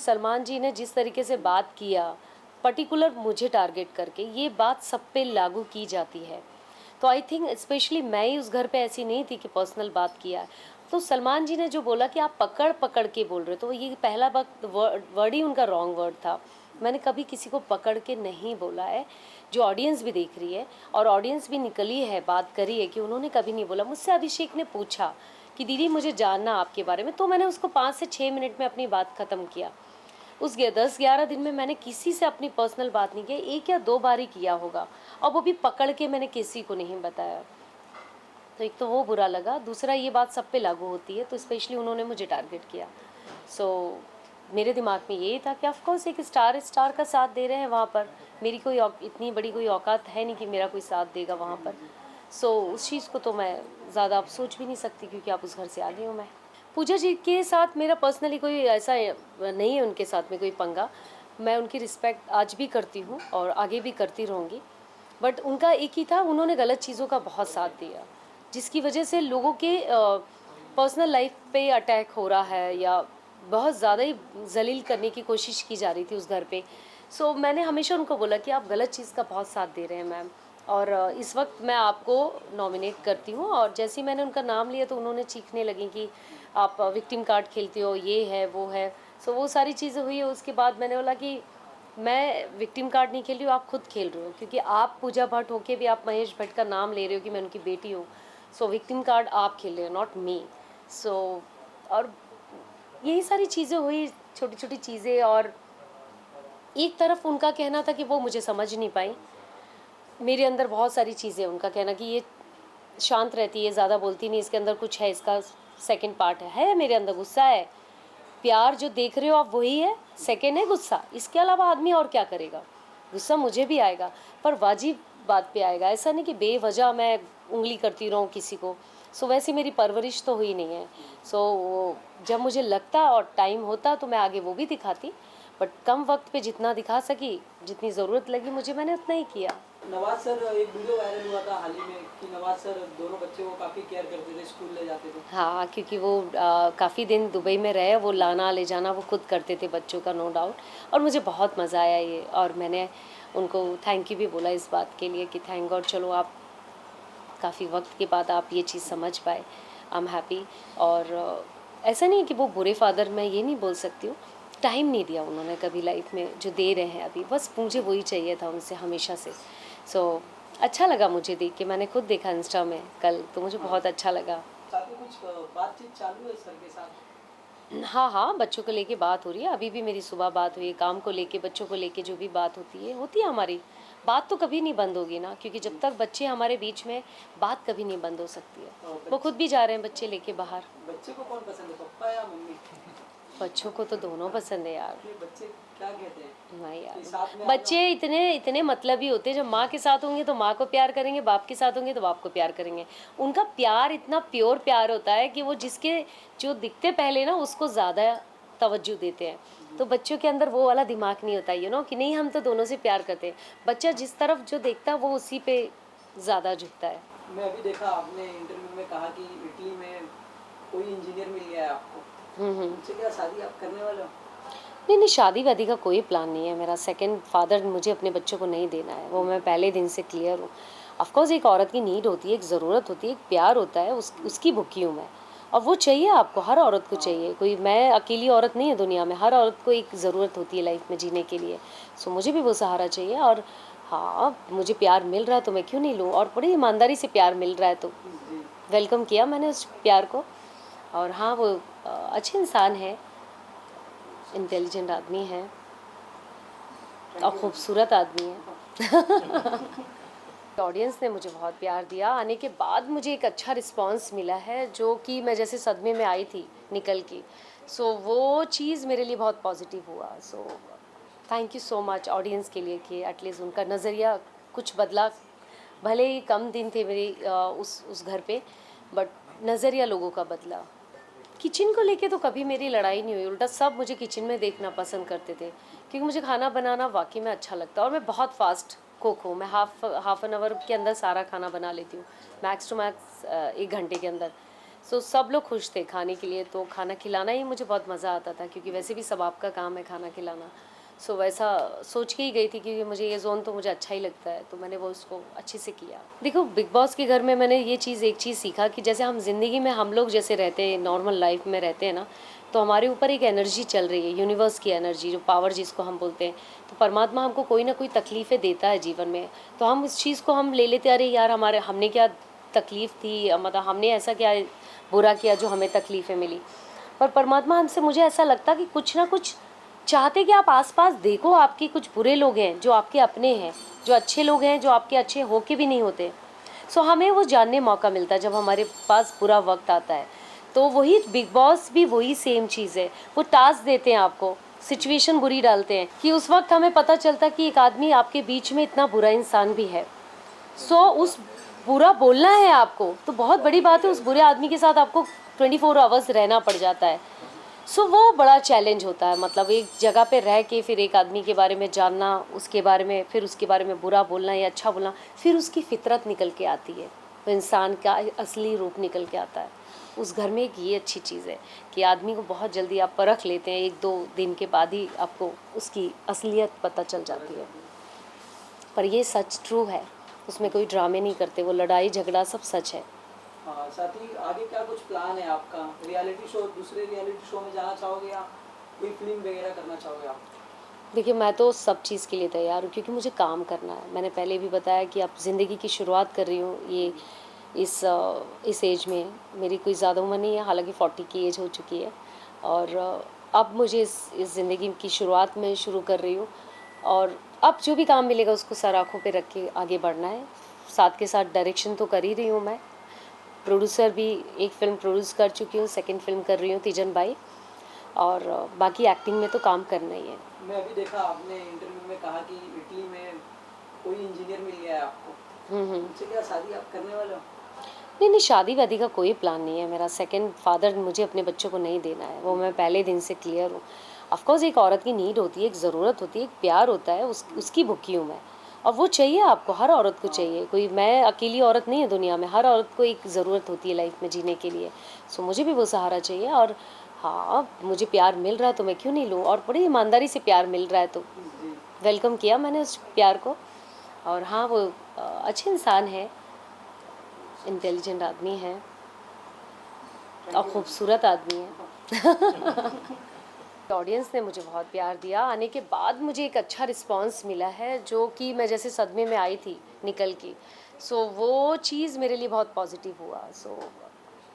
सलमान जी ने जिस तरीके से बात किया, पर्टिकुलर मुझे टारगेट करके, ये बात सब पे लागू की जाती है। तो आई थिंक स्पेशली मैं ही उस घर पे ऐसी नहीं थी कि पर्सनल बात किया है। तो सलमान जी ने जो बोला कि आप पकड़ पकड़ के बोल रहे हो, तो ये पहला वक्त वर्ड ही उनका रॉन्ग वर्ड था। मैंने कभी किसी को पकड़ के नहीं बोला है। जो ऑडियंस भी देख रही है और ऑडियंस भी निकली है, बात करी है कि उन्होंने कभी नहीं बोला। मुझसे अभिषेक ने पूछा कि दीदी मुझे जानना आपके बारे में, तो मैंने उसको 5 से 6 मिनट में अपनी बात ख़त्म किया। उस 10-11 दिन में मैंने किसी से अपनी पर्सनल बात नहीं की, 1 या 2 बार ही किया होगा, और वो भी पकड़ के मैंने किसी को नहीं बताया। तो एक तो वो बुरा लगा, दूसरा ये बात सब पे लागू होती है, तो स्पेशली उन्होंने मुझे टारगेट किया। सो मेरे दिमाग में यही था कि ऑफ कोर्स एक स्टार का साथ दे रहे हैं वहाँ पर, मेरी कोई इतनी बड़ी कोई औकात है नहीं कि मेरा कोई साथ देगा वहाँ पर। सो उस चीज़ को तो मैं ज़्यादा अब सोच भी नहीं सकती, क्योंकि आप उस घर से आ गई हूँ मैं। पूजा जी के साथ मेरा पर्सनली कोई ऐसा नहीं है, उनके साथ में कोई पंगा। मैं उनकी रिस्पेक्ट आज भी करती हूँ और आगे भी करती रहूँगी। बट उनका एक ही था, उन्होंने गलत चीज़ों का बहुत साथ दिया, जिसकी वजह से लोगों के पर्सनल लाइफ पे अटैक हो रहा है, या बहुत ज़्यादा ही जलील करने की कोशिश की जा रही थी उस घर पे। सो मैंने हमेशा उनको बोला कि आप गलत चीज़ का बहुत साथ दे रहे हैं मैम, और इस वक्त मैं आपको नॉमिनेट करती हूँ। और जैसे ही मैंने उनका नाम लिया तो उन्होंने चीखने लगी कि आप विक्टिम कार्ड खेलती हो, ये है वो है। सो वो सारी चीज़ें हुई है। उसके बाद मैंने बोला कि मैं विक्टिम कार्ड नहीं खेल रही हूँ, आप खुद खेल रहे हो, क्योंकि आप पूजा भट्ट होके भी आप महेश भट्ट का नाम ले रहे हो कि मैं उनकी बेटी हूँ। सो विक्टिम कार्ड आप खेल रहे हो, नॉट मी। सो और यही सारी चीज़ें हुई, छोटी छोटी चीज़ें। और एक तरफ उनका कहना था कि वो मुझे समझ नहीं पाई, मेरे अंदर बहुत सारी चीज़ें, उनका कहना कि ये शांत रहती है, ज़्यादा बोलती नहीं, इसके अंदर कुछ है, इसका सेकंड पार्ट है मेरे अंदर गुस्सा है। प्यार जो देख रहे हो आप वही है, सेकंड है गुस्सा, इसके अलावा आदमी और क्या करेगा। गुस्सा मुझे भी आएगा, पर वाजिब बात पे आएगा, ऐसा नहीं कि बेवजह मैं उंगली करती रहूँ किसी को। सो वैसे मेरी परवरिश तो हुई नहीं है। सो जब मुझे लगता और टाइम होता तो मैं आगे वो भी दिखाती, बट कम वक्त पे जितना दिखा सकी, जितनी ज़रूरत लगी मुझे, मैंने उतना ही किया। नवाज सर, एक वीडियो वायरल हुआ था हाल ही में कि नवाज सर दोनों बच्चों को काफ़ी केयर करते थे, स्कूल ले जाते थे। हाँ, क्योंकि वो काफ़ी दिन दुबई में रहे, वो लाना ले जाना वो खुद करते थे बच्चों का, नो डाउट। और मुझे बहुत मज़ा आया ये, और मैंने उनको थैंक यू भी बोला इस बात के लिए कि थैंक गॉड, चलो आप काफ़ी वक्त के बाद आप ये चीज़ समझ पाए, आई एम हैप्पी। और ऐसा नहीं है कि वो बुरे फादर, मैं ये नहीं बोल सकती हूँ, टाइम नहीं दिया उन्होंने कभी लाइफ में जो दे रहे हैं अभी, बस मुझे वही चाहिए था उनसे हमेशा से। सो अच्छा लगा मुझे देख के, मैंने खुद देखा इंस्टा में कल, तो मुझे बहुत अच्छा लगा। साथ में कुछ बातचीत चालू है सर के साथ? हाँ हाँ, बच्चों को लेके बात हो रही है, अभी भी मेरी सुबह बात हुई है, काम को लेके, बच्चों को लेके जो भी बात होती है हमारी। बात तो कभी नहीं बंद होगी ना, क्योंकि जब तक बच्चे हमारे बीच में, बात कभी नहीं बंद हो सकती है। वो खुद भी जा रहे हैं बच्चे लेके बाहर। बच्चे को कौन पसंद है, पप्पा या मम्मी? बच्चों को तो दोनों पसंद है यार। ये बच्चे क्या कहते हैं नहीं कि यार, साथ में बच्चे इतने इतने मतलबी होते हैं, जब माँ के साथ होंगे तो माँ को प्यार करेंगे, बाप के साथ होंगे तो बाप को प्यार करेंगे। उनका प्यार इतना प्योर प्यार होता है कि वो जिसके जो दिखते पहले ना उसको ज़्यादा तवज्जो देते हैं। तो बच्चों के अंदर वो वाला दिमाग नहीं होता, कि नहीं हम तो दोनों से प्यार करते हैं। बच्चा जिस तरफ जो देखता है वो उसी पे ज़्यादा झुकता है। मैं अभी देखा आपने इंटरव्यू में कहा कि इटली में कोई इंजीनियर मिल गया है आपको, उनसे क्या शादी आप करने वाले हो? नहीं नहीं, शादी वादी का कोई प्लान नहीं है मेरा। सेकंड फादर मुझे अपने बच्चों को नहीं देना है, वो मैं पहले दिन से क्लियर हूँ। ऑफकोर्स एक औरत की नीड होती है, एक ज़रूरत होती है, एक प्यार होता है, उसकी भूखी हूँ मैं, और वो चाहिए आपको, हर औरत को चाहिए। कोई मैं अकेली औरत नहीं है दुनिया में, हर औरत को एक ज़रूरत होती है लाइफ में जीने के लिए। सो मुझे भी वो सहारा चाहिए। और हाँ, मुझे प्यार मिल रहा है तो मैं क्यों नहीं लूँ, और बड़ी ईमानदारी से प्यार मिल रहा है तो वेलकम किया मैंने उस प्यार को। और हाँ, वो अच्छे इंसान है, इंटेलिजेंट आदमी है और खूबसूरत आदमी है। ऑडियंस ने मुझे बहुत प्यार दिया, आने के बाद मुझे एक अच्छा रिस्पांस मिला है, जो कि मैं जैसे सदमे में आई थी निकल के। सो वो चीज़ मेरे लिए बहुत पॉजिटिव हुआ। So thank you so much audience के लिए कि एटलीस्ट उनका नज़रिया कुछ बदला। भले ही कम दिन थे मेरी उस घर पे, बट नज़रिया लोगों का बदला। किचन को लेके तो कभी मेरी लड़ाई नहीं हुई, उल्टा सब मुझे किचन में देखना पसंद करते थे, क्योंकि मुझे खाना बनाना वाकई में अच्छा लगता है। और मैं बहुत फास्ट कुक हूँ, मैं हाफ एन आवर के अंदर सारा खाना बना लेती हूँ, मैक्स टू मैक्स 1 घंटे के अंदर। सो सब लोग खुश थे खाने के लिए, तो खाना खिलाना ही मुझे बहुत मज़ा आता था, क्योंकि वैसे भी सब आपका काम है खाना खिलाना। सो वैसा सोच के ही गई थी, क्योंकि मुझे ये ज़ोन तो मुझे अच्छा ही लगता है, तो मैंने वो उसको अच्छे से किया। देखो, बिग बॉस के घर में मैंने ये चीज़ एक चीज़ सीखा कि जैसे हम ज़िंदगी में हम लोग जैसे रहते हैं, नॉर्मल लाइफ में रहते हैं ना, तो हमारे ऊपर एक एनर्जी चल रही है, यूनिवर्स की एनर्जी, जो पावर जिसको हम बोलते हैं। तो परमात्मा हमको कोई ना कोई तकलीफ़ें देता है जीवन में, तो हम इस चीज़ को हम ले लेते, अरे यार हमारे हमने क्या तकलीफ़ थी, मतलब हमने ऐसा क्या बुरा किया जो हमें तकलीफ़ें मिली। पर परमात्मा हमसे, मुझे ऐसा लगता कि कुछ ना कुछ चाहते कि आप आसपास देखो, आपके कुछ बुरे लोग हैं जो आपके अपने हैं, जो अच्छे लोग हैं जो आपके अच्छे होके भी नहीं होते। सो हमें वो जानने मौका मिलता है जब हमारे पास बुरा वक्त आता है। तो वही बिग बॉस भी वही सेम चीज़ है, वो टास्क देते हैं आपको, सिचुएशन बुरी डालते हैं कि उस वक्त हमें पता चलता कि एक आदमी आपके बीच में इतना बुरा इंसान भी है। सो उस बुरा बोलना है आपको, तो बहुत बड़ी बात है, उस बुरे आदमी के साथ आपको 24 आवर्स रहना पड़ जाता है। सो वो बड़ा चैलेंज होता है, मतलब एक जगह पे रह के फिर एक आदमी के बारे में जानना, उसके बारे में, फिर उसके बारे में बुरा बोलना या अच्छा बोलना, फिर उसकी फितरत निकल के आती है, वो इंसान का असली रूप निकल के आता है उस घर में। एक ये अच्छी चीज़ है कि आदमी को बहुत जल्दी आप परख लेते हैं, 1-2 दिन के बाद ही आपको उसकी असलियत पता चल जाती है। पर ये सच ट्रू है, उसमें कोई ड्रामे नहीं करते, वो लड़ाई झगड़ा सब सच है। हाँ, साथ ही आगे क्या कुछ प्लान है आपका? रियलिटी शो, दूसरे रियलिटी शो में जाना चाहोगे या कोई फिल्म वगैरह करना चाहोगे आप? देखिए, मैं तो सब चीज़ के लिए तैयार हूँ, क्योंकि मुझे काम करना है। मैंने पहले भी बताया कि अब ज़िंदगी की शुरुआत कर रही हूँ, ये इस एज में मेरी कोई ज़्यादा उम्र नहीं है, हालांकि 40 की एज हो चुकी है। और अब मुझे इस ज़िंदगी की शुरुआत में शुरू कर रही हूँ, और अब जो भी काम मिलेगा उसको सर आँखों पे रख के आगे बढ़ना है। साथ के साथ डायरेक्शन तो कर ही रही हूँ मैं, प्रोड्यूसर भी एक फ़िल्म प्रोड्यूस कर चुकी हूँ, सेकंड फ़िल्म कर रही हूँ तीजन बाई, और बाकी एक्टिंग में तो काम करना ही है। मैं अभी देखा आपने इंटरव्यू में कहा कि इटली में कोई इंजीनियर मिल गया है आपको, उनसे क्या शादी आप करने वाले हो? नहीं नहीं, शादी वादी का कोई प्लान नहीं है मेरा। सेकंड फादर मुझे अपने बच्चों को नहीं देना है, वो मैं पहले दिन से क्लियर हूँ। ऑफकोर्स एक औरत की नीड होती है, एक ज़रूरत होती है, एक प्यार होता है, उसकी भूखी हूँ मैं, और वो चाहिए आपको, हर औरत को चाहिए। कोई मैं अकेली औरत नहीं है दुनिया में, हर औरत को एक ज़रूरत होती है लाइफ में जीने के लिए। सो मुझे भी वो सहारा चाहिए, और हाँ, मुझे प्यार मिल रहा है तो मैं क्यों नहीं लूँ, और बड़ी ईमानदारी से प्यार मिल रहा है तो जी। वेलकम किया मैंने उस प्यार को। और हाँ, वो अच्छे इंसान है, इंटेलिजेंट आदमी है, और खूबसूरत आदमी है। ऑडियंस ने मुझे बहुत प्यार दिया, आने के बाद मुझे एक अच्छा रिस्पांस मिला है, जो कि मैं जैसे सदमे में आई थी निकल के। सो वो चीज़ मेरे लिए बहुत पॉजिटिव हुआ। So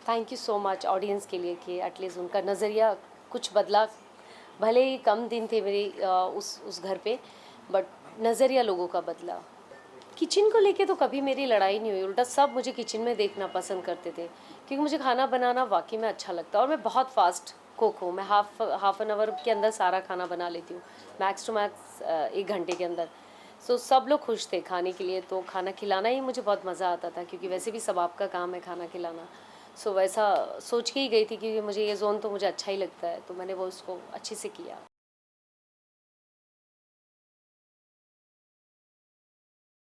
thank you so much audience के लिए कि एटलीस्ट उनका नज़रिया कुछ बदला। भले ही कम दिन थे मेरी उस घर पे, बट नज़रिया लोगों का बदला। किचन को लेके तो कभी मेरी लड़ाई नहीं हुई, उल्टा सब मुझे किचन में देखना पसंद करते थे, क्योंकि मुझे खाना बनाना वाकई में अच्छा लगता है, और मैं बहुत फास्ट कुक हूँ। मैं हाफ एन आवर के अंदर सारा खाना बना लेती हूँ, मैक्स टू मैक्स 1 घंटे के अंदर। सो सब लोग खुश थे खाने के लिए, तो खाना खिलाना ही मुझे बहुत मज़ा आता था, क्योंकि वैसे भी सब आपका काम है खाना खिलाना। सो वैसा सोच के ही गई थी, क्योंकि मुझे ये ज़ोन तो मुझे अच्छा ही लगता है, तो मैंने वो उसको अच्छे से किया।